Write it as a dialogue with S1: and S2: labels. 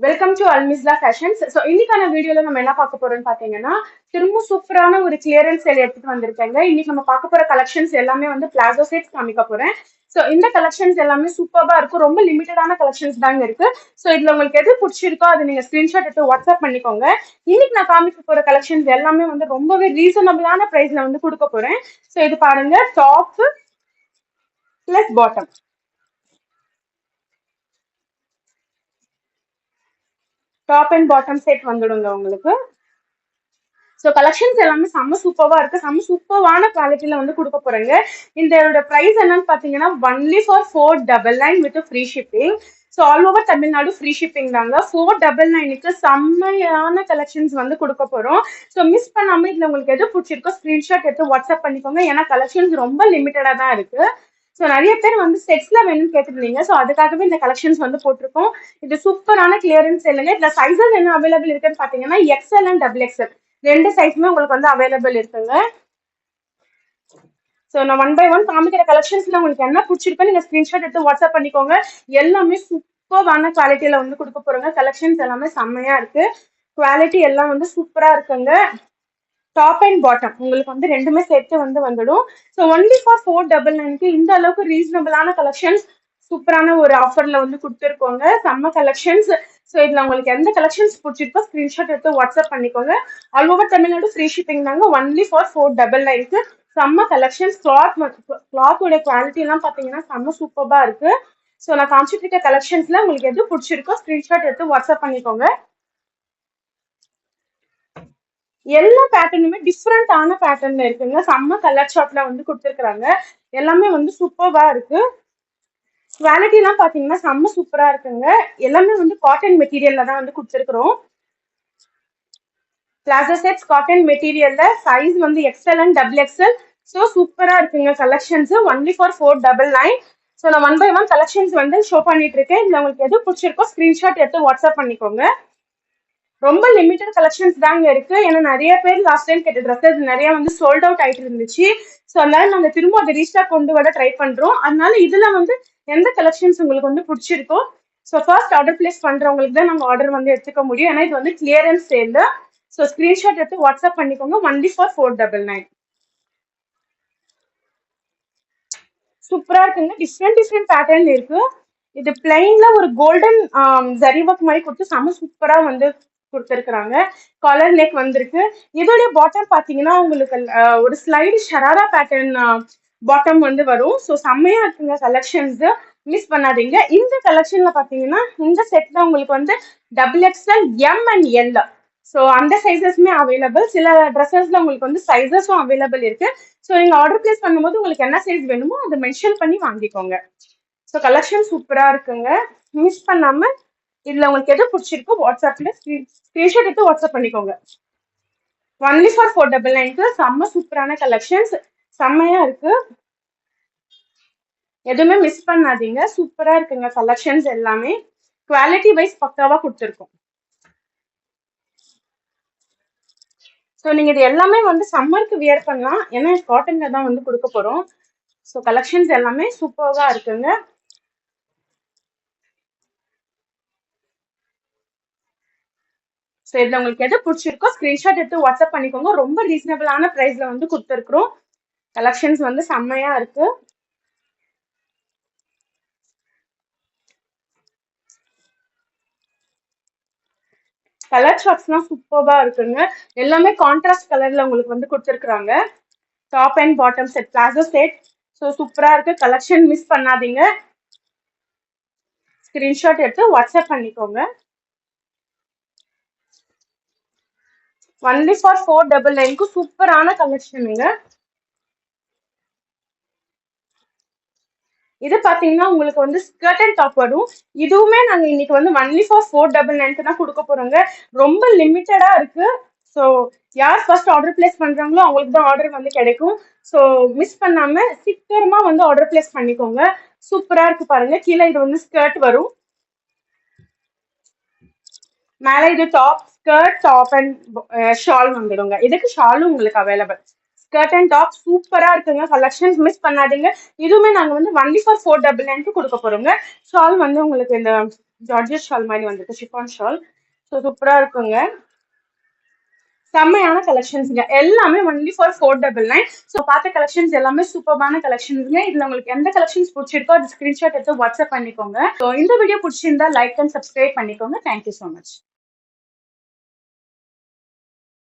S1: Welcome to Almisla fashions. So இன்னைக்கான வீடியோல நம்ம என்ன பார்க்க போறோம்னு பாத்தீங்கன்னா, திரும்ப சூப்பரான ஒரு கிளியரன்ஸ் சேல் எடுத்துட்டு வந்திருக்கேங்க. இன்னைக்கு நம்ம பார்க்க போற கலெக்ஷன்ஸ் எல்லாமே வந்து பிளாசோ செட்ஸ் காமிக்க போறேன். ஸோ இந்த கலெக்ஷன்ஸ் எல்லாமே சூப்பரா இருக்கும். ரொம்ப லிமிட்டடான கலெக்ஷன்ஸ் தாங்க இருக்கு. ஸோ இதுல உங்களுக்கு எது பிடிச்சிருக்கோ அதை நீங்க ஸ்கிரீன்ஷாட் எடுத்து வாட்ஸ்அப் பண்ணிக்கோங்க. இன்னைக்கு நான் காமிக்க போற கலெக்ஷன்ஸ் எல்லாமே வந்து ரொம்பவே ரீசனபிளான பிரைஸ்ல வந்து கொடுக்க போறேன். ஸோ இது பாருங்க, top plus bottom. Top and bottom set வந்துடுங்க உங்களுக்கு. ஸோ கலெக்ஷன்ஸ் எல்லாமே செம்ம சூப்பராக இருக்கு. செம்ம சூப்பரான குவாலிட்டியில வந்து கொடுக்க போறேங்க. இதோட ப்ரைஸ் என்னன்னு பார்த்தீங்கன்னா only for 499 with free shipping. So all over Tamil Nadu free shipping தாங்க. 499க்கு செம்மையான கலெக்ஷன்ஸ் வந்து கொடுக்க போறோம். ஸோ மிஸ் பண்ணாம இதுல உங்களுக்கு எது பிடிச்சிருக்கோ ஸ்கிரீன்ஷாட் எடுத்து வாட்ஸ்அப் பண்ணிக்கோங்க. ஏன்னா கலெக்ஷன்ஸ் ரொம்ப லிமிட்டடா தான் இருக்கு. ஸோ நிறைய பேர் வந்து செட்ஸ்ல வேணும்னு கேட்டுருந்தீங்க. ஸோ அதுக்காகவே இந்த கலெக்ஷன்ஸ் வந்து போட்டிருக்கோம். இது சூப்பரான கிளியரன்ஸ் இல்லைங்க. இதுல சைஸஸ் என்ன அவைலபிள் இருக்குன்னு பாத்தீங்கன்னா எக்ஸ்எல் அண்ட் டபுள் எக்ஸ்எல் ரெண்டு சைஸுமே உங்களுக்கு வந்து அவைலபிள் இருக்குங்க. ஸோ நான் ஒன் பை ஒன் காமிக்கிற கலெக்ஷன்ஸ்ல உங்களுக்கு என்ன பிடிச்சிருக்கோ நீங்க ஸ்கிரீன்ஷாட் எடுத்து வாட்ஸ்அப் பண்ணிக்கோங்க. எல்லாமே சூப்பரான குவாலிட்டியில வந்து கொடுக்க போறோங்க. கலெக்ஷன்ஸ் எல்லாமே செம்மையா இருக்கு. குவாலிட்டி எல்லாம் வந்து சூப்பரா இருக்குங்க. டாப் அண்ட் பாட்டம் உங்களுக்கு வந்து ரெண்டுமே சேர்த்து வந்து வந்துடும். ஸோ ஒன்லி ஃபார் 499க்கு இந்த அளவுக்கு ரீசனபிளான கலெக்ஷன்ஸ் சூப்பரான ஒரு ஆஃபர்ல வந்து கொடுத்துருக்கோங்க. செம்ம கலெக்ஷன்ஸ். ஸோ இதுல உங்களுக்கு எந்த கலெக்ஷன்ஸ் பிடிச்சிருக்கோ ஸ்கிரீன்ஷாட் எடுத்து வாட்ஸ்அப் பண்ணிக்கோங்க. All over Tamil Nadu free shipping தாங்க. ஒன்லி ஃபார் 499க்கு செம்ம கலெக்ஷன்ஸ். கிளாத்தோட குவாலிட்டி எல்லாம் பாத்தீங்கன்னா செம்ம சூப்பரா இருக்கு. ஸோ நான் காமிச்சிட்டு இருக்க கலெக்ஷன்ஸ்ல உங்களுக்கு எது பிடிச்சிருக்கோ ஸ்கிரீன்ஷாட் எடுத்து வாட்ஸ்அப் பண்ணிக்கோங்க. எல்லா பேட்டர்னுமே டிஃப்ரெண்டான பேட்டர்ன்ல இருக்குங்க. செம்ம கலர் ஷார்ட்ல வந்து கொடுத்துருக்காங்க. எல்லாமே வந்து சூப்பரா இருக்கு. குவாலிட்டி எல்லாம் பாத்தீங்கன்னா செம்ம சூப்பரா இருக்குங்க. எல்லாமே வந்து காட்டன் மெட்டீரியல்ல தான் வந்து கொடுத்துருக்குறோம். பிளாசோ செட்ஸ் காட்டன் மெட்டீரியல்ல சைஸ் வந்து XL and double XL. So சூப்பரா இருக்குங்க கலெக்ஷன்ஸ். Only for 499. ஸோ நான் ஒன் பை ஒன் கலெக்ஷன்ஸ் வந்து ஷோ பண்ணிட்டு இருக்கேன். இதுல உங்களுக்கு எது பிடிச்சிருக்கோ ஸ்கிரீன்ஷாட் எடுத்து வாட்ஸ்அப் பண்ணிக்கோங்க. ரொம்ப லிமிட்டட் கலெக்ஷன்ஸ் தாங்க இருக்கு. ஏன்னா நிறைய பேர் லாஸ்ட் டைம் கேட்ட ட்ரெஸ்ஸஸ் நிறைய வந்து சோல்ட் அவுட் ஆயிட்டு இருந்துச்சு. ஸோ அதனால நாங்க திரும்ப அதை ரீஸ்டாக் கொண்டு வர ட்ரை பண்றோம். அதனால இதுல வந்து எந்த கலெக்ஷன்ஸ் உங்களுக்கு வந்து பிடிச்சிருக்கோ ஸோ ஃபர்ஸ்ட் ஆர்டர் பிளேஸ் பண்றவங்களுக்கு தான் நாங்கள் ஆர்டர் வந்து எடுத்துக்க முடியும். ஏன்னா இது வந்து கிளியரன்ஸ் சேல். ஸோ ஸ்கிரீன்ஷாட் எடுத்து வாட்ஸ்அப் பண்ணிக்கோங்க. Only for 499. சூப்பரா இருக்குங்க. டிஃப்ரெண்ட் பேட்டர்ன் இருக்கு. இது பிளைன்ல ஒரு கோல்டன் ஜரி ஒர்க் மாதிரி கொடுத்து செம சூப்பரா வந்து கொடுத்துருக்குறாங்க. காலர் நெக் வந்திருக்கு. இதோடைய பாட்டம் பாத்தீங்கன்னா உங்களுக்கு ஒரு ஸ்லைடு ஷராரா பேட்டர்ன் பாட்டம் வந்து வரும். ஸோ செம்மையா இருக்குங்க கலெக்ஷன்ஸ். மிஸ் பண்ணாதீங்க. இந்த கலெக்ஷன்ல பாத்தீங்கன்னா இந்த செட்ல உங்களுக்கு வந்து double XL M and L. So அந்த சைசஸ்மே அவைலபிள். சில ட்ரெஸ்ஸஸ்ல உங்களுக்கு வந்து சைசஸும் அவைலபிள் இருக்கு. ஸோ நீங்க ஆர்டர் பிளேஸ் பண்ணும்போது உங்களுக்கு என்ன சைஸ் வேணுமோ அதை மென்ஷன் பண்ணி வாங்கிக்கோங்க. ஸோ கலெக்ஷன் சூப்பரா இருக்குங்க. மிஸ் பண்ணாம இதுல உங்களுக்கு எது பிடிச்சிருக்கோ வாட்ஸ்அப்ல ஸ்கிரீன்ஷாட் எடுத்து வாட்ஸ்அப் பண்ணிக்கோங்க. ஒன்லி ஃபார் 499க்கு செம்ம சூப்பரான கலெக்ஷன்ஸ். செம்மையா இருக்கு. எதுவுமே மிஸ் பண்ணாதீங்க. சூப்பரா இருக்குங்க கலெக்ஷன்ஸ் எல்லாமே. குவாலிட்டி வைஸ் பக்காவா கொடுத்துருக்கோம். ஸோ நீங்க இது எல்லாமே வந்து சம்மருக்கு வியர் பண்ணலாம். ஏன்னா காட்டன்ல தான் வந்து கொடுக்க போறோம். ஸோ கலெக்ஷன்ஸ் எல்லாமே சூப்பரா இருக்குங்க. ஸோ இதுல உங்களுக்கு எது பிடிச்சிருக்கோ ஸ்கிரீன்ஷாட் எடுத்து வாட்ஸ்அப் பண்ணிக்கோங்க. ரொம்ப ரீசனபிளான பிரைஸ்ல வந்து கொடுத்துருக்குறோம். கலெக்ஷன்ஸ் வந்து செம்மையா இருக்கு. கலர் ஷார்ட்ஸ்லாம் சூப்பரா இருக்குங்க. எல்லாமே கான்ட்ராஸ்ட் கலர்ல உங்களுக்கு வந்து கொடுத்துருக்குறாங்க. Top and bottom set palazzo set. So சூப்பரா இருக்கு. கலெக்ஷன் மிஸ் பண்ணாதீங்க. ஸ்கிரீன்ஷாட் எடுத்து வாட்ஸ்அப் பண்ணிக்கோங்க. ஒன்லி ஃபார் 499க்கு சூப்பரான கலெக்ஷனுங்க. இது பாத்தீங்கன்னா உங்களுக்கு வந்து ஸ்கர்ட் அண்ட் டாப் வரும். இதுவுமே நாங்க இன்னைக்கு வந்து ஒன்லி ஃபார் 499க்கு தான் கொடுக்க போறோங்க. ரொம்ப லிமிட்டடா இருக்கு. ஸோ யார் ஃபர்ஸ்ட் ஆர்டர் பிளேஸ் பண்றாங்களோ அவங்களுக்கு தான் ஆர்டர் வந்து கிடைக்கும். ஸோ மிஸ் பண்ணாம சீக்கிரமா வந்து ஆர்டர் பிளேஸ் பண்ணிக்கோங்க. சூப்பரா இருக்கு பாருங்க. கீழே இது வந்து ஸ்கர்ட் வரும். மேல இது top skirt top and shawl வந்துடுங்க. இதுக்கு ஷாலும் உங்களுக்கு அவைலபிள். ஸ்கர்ட் அண்ட் டாப் சூப்பரா இருக்குங்க. கலெக்ஷன்ஸ் மிஸ் பண்ணாதீங்க. இதுவுமே நாங்க வந்து ஒன்லி ஃபார் 499க்கு கொடுக்க போறோங்க. ஷால் வந்து உங்களுக்கு இந்த ஜார்ஜெட் ஷால் மாதிரி வந்திருக்கு, ஷிஃபான் ஷால். ஸோ சூப்பரா இருக்குங்க. செம்மையான கலெக்ஷன்ஸ்ங்க, எல்லாமே ஒன்லி ஃபார் 499. ஸோ பார்த்த கலெக்ஷன்ஸ் எல்லாமே சூப்பர்பான கலெக்ஷன்ஸ்ங்க. இதுல உங்களுக்கு எந்த கலெக்ஷன்ஸ் பிடிச்சிருக்கோ அது ஸ்கிரீன்ஷாட் எடுத்து வாட்ஸ்அப் பண்ணிக்கோங்க. ஸோ இந்த வீடியோ பிடிச்சிருந்தா லைக் அண்ட் சப்ஸ்கிரைப் பண்ணிக்கோங்க. Thank you so much.